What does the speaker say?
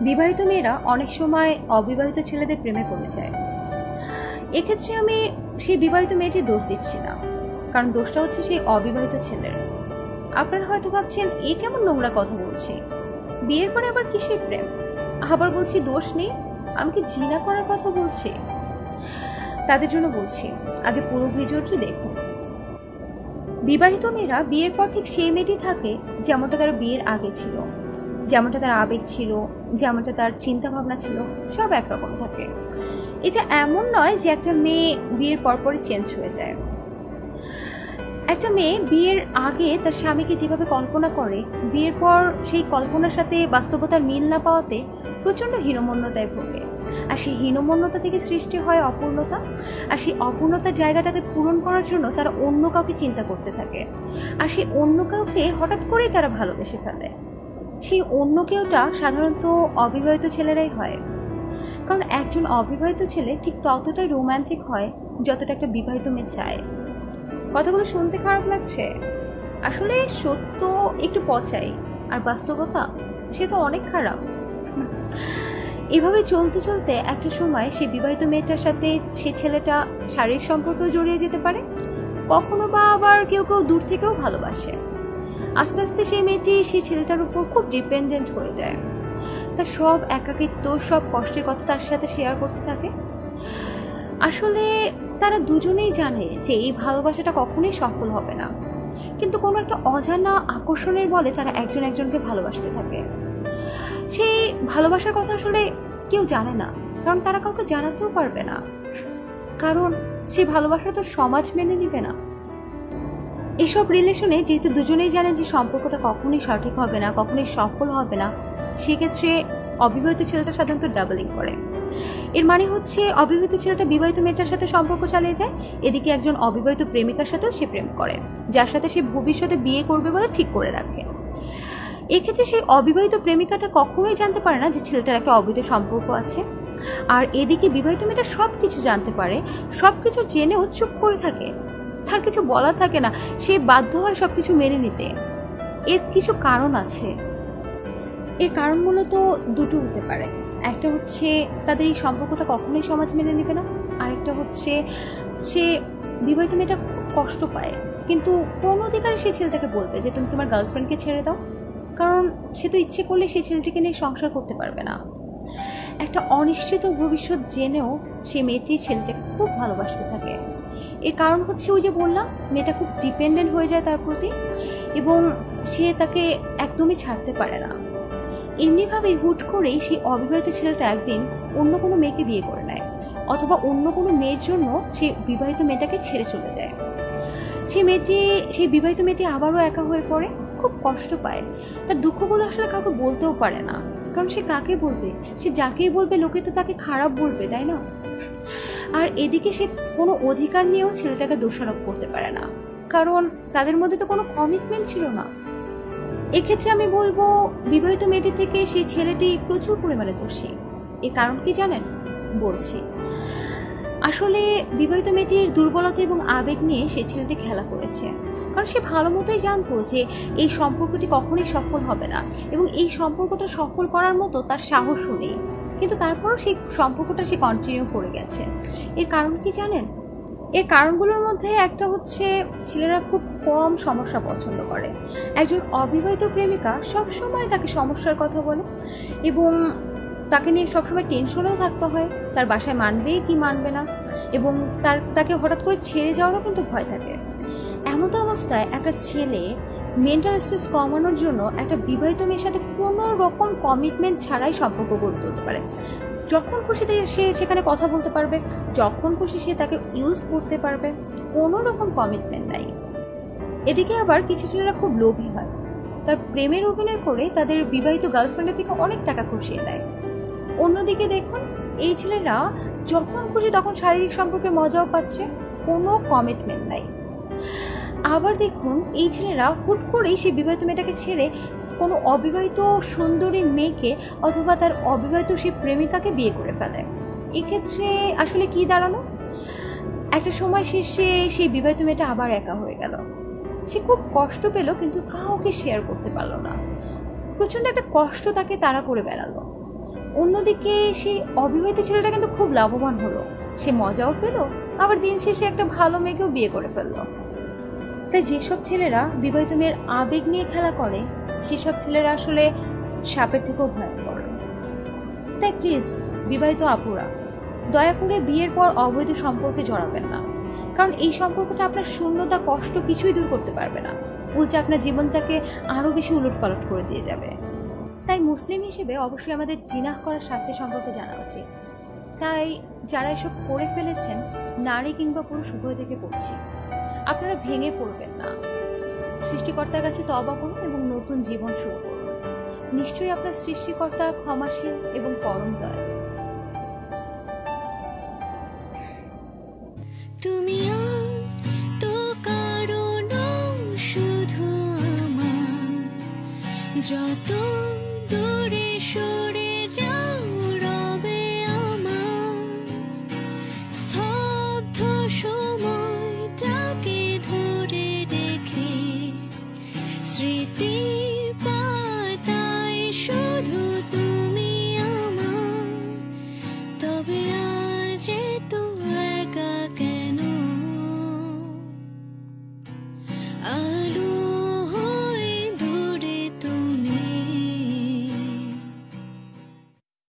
বিবাহিত মেয়েরা অনেক সময় অবিবাহিত ছেলেদের প্রেমে পড়ে যায়। এক্ষেত্রে আমি সেই বিবাহিত মেয়েটির দোষ দিচ্ছি না, কারণ দোষটা হচ্ছে সেই অবিবাহিত ছেলের। আপনারা হয়তো ভাবছেন এ কেমন নোংরা কথা বলছি, বিয়ের পরে আবার কিসের প্রেম, আবার বলছি দোষ নেই, আমি কি জিনা করার কথা বলছি? তাদের জন্য বলছি, আগে পুরো ভিডিওটি দেখুন। বিবাহিত মেয়েরা বিয়ের পর ঠিক সেই মেয়েটি থাকে যেমনটা তার বিয়ের আগে ছিল, যেমনটা তার আবেগ ছিল, যেমনটা তার চিন্তা ভাবনা ছিল, সব একরকম থাকে। এটা এমন নয় যে একটা মেয়ে বিয়ের পরপরই চেঞ্জ হয়ে যায়। একটা মেয়ে বিয়ের আগে তার স্বামীকে যেভাবে কল্পনা করে, বিয়ের পর সেই কল্পনার সাথে বাস্তবতার মিল না পাওয়াতে প্রচণ্ড হীনমন্যতায় ভোগে। আর সেই হীনমন্যতা থেকে সৃষ্টি হয় অপূর্ণতা, আর সেই অপূর্ণতার জায়গাটাকে পূরণ করার জন্য তারা অন্য কাউকে চিন্তা করতে থাকে, আর সেই অন্য কাউকে হঠাৎ করেই তারা ভালোবেসে ফেলে। সেই অন্য কেউটা সাধারণত অবিবাহিত ছেলেরাই হয়, কারণ একজন অবিবাহিত ছেলে ঠিক ততটাই রোম্যান্টিক হয় যতটা একটা বিবাহিত মেয়ে চায়। কথাগুলো শুনতে খারাপ লাগছে, আসলে সত্য একটু পচাই, আর বাস্তবতা সে তো অনেক খারাপ। এভাবে চলতে চলতে একটা সময় সে বিবাহিত মেয়েটার সাথে সে ছেলেটা শারীরিক সম্পর্কেও জড়িয়ে যেতে পারে, কখনো বা আবার কেউ কেউ দূর থেকেও ভালোবাসে। আস্তে আস্তে সেই মেয়েটি সেই ছেলেটার উপর খুব ডিপেন্ডেন্ট হয়ে যায়, তার সব একাকিত্ব, সব কষ্টের কথা তার সাথে শেয়ার করতে থাকে। আসলে তারা দুজনেই জানে যে এই ভালোবাসাটা কখনোই সফল হবে না, কিন্তু কোনো একটা অজানা আকর্ষণের বলে তারা একজন একজনকে ভালোবাসতে থাকে। সেই ভালোবাসার কথা আসলে কেউ জানে না, কারণ তারা কাউকে জানাতেও পারবে না, কারণ সেই ভালোবাসা তো সমাজ মেনে নিবে না। এসব রিলেশনে যেহেতু দুজনেই জানে যে সম্পর্কটা কখনোই সঠিক হবে না, কখনোই সফল হবে না, সেক্ষেত্রে অবিবাহিত ছেলেটা সাধারণত ডাবলিং করে। এর মানে হচ্ছে অবিবাহিত ছেলেটা বিবাহিত মেয়েটার সাথে সম্পর্ক চালিয়ে যায়, এদিকে একজন অবিবাহিত প্রেমিকার সাথেও সে প্রেম করে, যার সাথে সে ভবিষ্যতে বিয়ে করবে বলে ঠিক করে রাখে। এক্ষেত্রে সেই অবিবাহিত প্রেমিকাটা কখনোই জানতে পারে না যে ছেলেটার একটা অবৈধ সম্পর্ক আছে, আর এদিকে বিবাহিত মেয়েটা সব কিছু জানতে পারে, সব কিছু জেনেও চুপ করে থাকে, তার কিছু বলা থাকে না, সে বাধ্য হয় সব কিছু মেনে নিতে। এর কিছু কারণ আছে। এর কারণ মূলত দুটো হতে পারে। একটা হচ্ছে তাদের এই সম্পর্কটা কখনোই সমাজ মেনে নেবে না, আরেকটা হচ্ছে সে বিবাহিত মেয়েটা খুব কষ্ট পায়, কিন্তু কোন অধিকারে সেই ছেলেটাকে বলবে যে তুমি তোমার গার্লফ্রেন্ডকে ছেড়ে দাও, কারণ সে তো ইচ্ছে করলে সেই ছেলেটিকে নিয়ে সংসার করতে পারবে না। একটা অনিশ্চিত ভবিষ্যৎ জেনেও সে মেয়েটি ছেলেটাকে খুব ভালোবাসতে থাকে। এর কারণ হচ্ছে ওই যে বললাম, মেয়েটা খুব ডিপেন্ডেন্ট হয়ে যায় তার প্রতি, এবং সে তাকে একদমই ছাড়তে পারে না। এমনিভাবেই হুট করেই সেই অবিবাহিত ছেলেটা একদিন অন্য কোনো মেয়েকে বিয়ে করে নেয়, অথবা অন্য কোনো মেয়ের জন্য সেই বিবাহিত মেয়েটাকে ছেড়ে চলে যায়। সেই বিবাহিত মেয়েটি আবারও একা হয়ে পড়ে, খুব কষ্ট পায়, তার দুঃখগুলো আসলে কাউকে বলতেও পারে না, কারণ সে কাকে বলবে? সে যাকেই বলবে লোকে তো তাকে খারাপ বলবে, তাই না? আর এদিকে সে কোনো অধিকার নিয়েও ছেলেটাকে দোষারোপ করতে পারে না, কারণ তাদের মধ্যে তো কোনো কমিটমেন্ট ছিল না। এক্ষেত্রে আমি বলবো বিবাহিত মেয়েটি থেকে সেই ছেলেটি প্রচুর পরিমাণে দোষী। এর কারণ কি জানেন? বলছি। আসলে বিবাহিত মেয়েটির দুর্বলতা এবং আবেগ নিয়ে সেই ছেলেটি খেলা করেছে, কারণ সে ভালো মতোই জানতো যে এই সম্পর্কটি কখনোই সফল হবে না, এবং এই সম্পর্কটা সফল করার মতো তার সাহসও নেই, কিন্তু তারপরও সেই সম্পর্কটা সে কন্টিনিউ করে গেছে। এর কারণ কি জানেন? এর কারণগুলোর মধ্যে একটা হচ্ছে ছেলেরা খুব কম সমস্যা পছন্দ করে। একজন অবিবাহিত প্রেমিকা সবসময় তাকে সমস্যার কথা বলে, এবং তাকে নিয়ে সবসময় টেনশনেও থাকতে হয়, তার বাসায় মানবে কি মানবে না, এবং তাকে হঠাৎ করে ছেড়ে যাওয়ারও কিন্তু ভয় থাকে। এমন তো অবস্থায় একটা ছেলে মেন্টাল স্ট্রেস কমানোর জন্য একটা বিবাহিত মেয়ের সাথে কোনো রকম কমিটমেন্ট ছাড়াই সম্পর্ক গড়ে তুলতে পারে। যখন খুশি সে সেখানে কথা বলতে পারবে, যখন খুশি সে তাকে ইউজ করতে পারবে, কোনো রকম কমিটমেন্ট নাই। এদিকে আবার কিছু ছেলেরা খুব লোভী হয়, তার প্রেমের অভিনয় করে তাদের বিবাহিত গার্লফ্রেন্ডের থেকে অনেক টাকা খসিয়ে দেয়। অন্যদিকে দেখুন, এই ছেলেরা যখন খুশি তখন শারীরিক সম্পর্কে মজাও পাচ্ছে, কোনো কমিটমেন্ট নাই। আবার দেখুন, এই ছেলেরা হুট করেই সেই বিবাহিত মেয়েটাকে ছেড়ে কোনো অবিবাহিত সুন্দরী মেয়েকে অথবা তার অবিবাহিত সেই প্রেমিকাকে বিয়ে করে ফেলে। এক্ষেত্রে আসলে কি দাঁড়ালো? একটা সময় শেষে সেই বিবাহিত মেয়েটা আবার একা হয়ে গেল। সে খুব কষ্ট পেল, কিন্তু কাউকে শেয়ার করতে পারলো না। প্রচন্ড একটা কষ্ট তাকে তাড়া করে বেড়ালো। অন্যদিকে সেই অবিবাহিত ছেলেটা কিন্তু খুব লাভবান হলো, সে মজাও পেল, আবার দিন শেষে একটা ভালো মেয়েকেও বিয়ে করে ফেললো। তাই যেসব ছেলেরা বিবাহিত মেয়ের আবেগ নিয়ে খেলা করে সেসব ছেলেরা আসলে সাপের থেকেও ভয়ঙ্কর। তাই প্লিজ বিবাহিত আপুরা, দয়া করে বিয়ের পর অবৈধ সম্পর্কে জড়াবেন না, কারণ এই সম্পর্কটা আপনার শূন্যতা, কষ্ট কিছুই দূর করতে পারবে না, উল্টে আপনার জীবনটাকে আরো বেশি উলটপালট করে দিয়ে যাবে। তাই মুসলিম হিসেবে অবশ্যই আমাদের জিনাহ করার শাস্তি সম্পর্কে জানা উচিত। তাই যারা এসব করে ফেলেছেন, নারী কিংবা পুরুষ উভয় থেকে পড়ছি, আপনারা ভেঙে পড়বেন না, সৃষ্টিকর্তার কাছে তওবা করুন এবং নতুন জীবন শুরু করুন। নিশ্চয়ই আপনার সৃষ্টিকর্তা ক্ষমাশীল এবং পরম দয়ালু। তুমি তো কারণ শুধু আমার, যত দূরে সরে যাও রবে আমার, স্তব্ধ সময়টাকে ধরে রেখে স্মৃতি